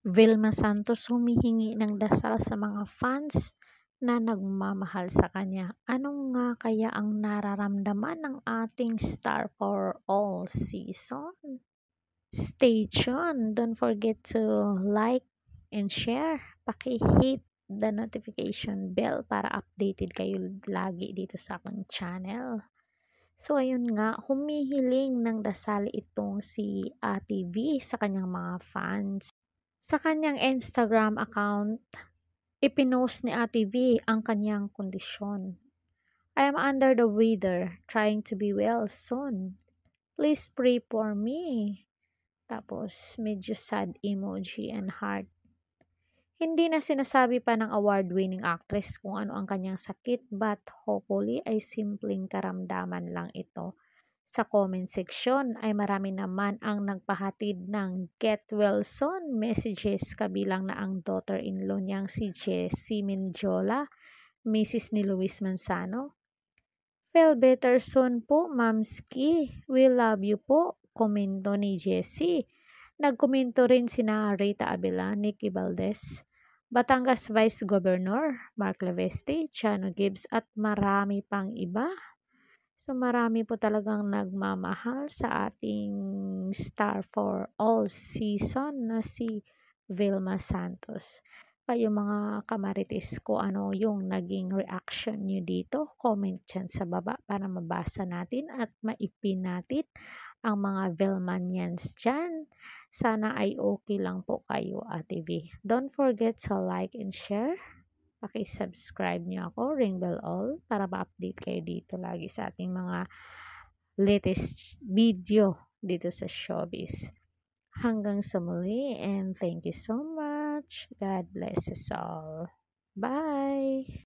Vilma Santos humihingi ng dasal sa mga fans na nagmamahal sa kanya. Ano nga kaya ang nararamdaman ng ating star for all season? Stay tuned. Don't forget to like and share. Paki-hit the notification bell para updated kayo lagi dito sa aking channel. So ayun nga, humihiling ng dasal itong si Ate V sa kanyang mga fans. Sa kanyang Instagram account, ipinost ni Ate V ang kanyang kondisyon. I am under the weather, trying to be well soon. Please pray for me. Tapos, medyo sad emoji and heart. Hindi na sinasabi pa ng award-winning actress kung ano ang kanyang sakit, but hopefully ay simpleng karamdaman lang ito. Sa comment section ay marami naman ang nagpahatid ng get well soon messages kabilang na ang daughter-in-law niyang si Jessie Menjola, Mrs. ni Luis Manzano. Feel better soon po, Mamski. We love you po. Komento ni Jessie. Nagkomento rin sina Rita Abela, Nikki Valdez, Batangas Vice Governor Mark Leveste, Chano Gibbs at marami pang iba. So marami po talagang nagmamahal sa ating star for all season na si Vilma Santos. Kayo mga kamarites ko, ano yung naging reaction nyo dito? Comment dyan sa baba para mabasa natin at maipin natin ang mga Vilmanians dyan. Sana ay okay lang po kayo, Ate V. Don't forget to like and share. Paki-subscribe niyo ako, ring bell all, para ma-update kayo dito lagi sa ating mga latest video dito sa showbiz. Hanggang sa muli and thank you so much. God bless us all. Bye!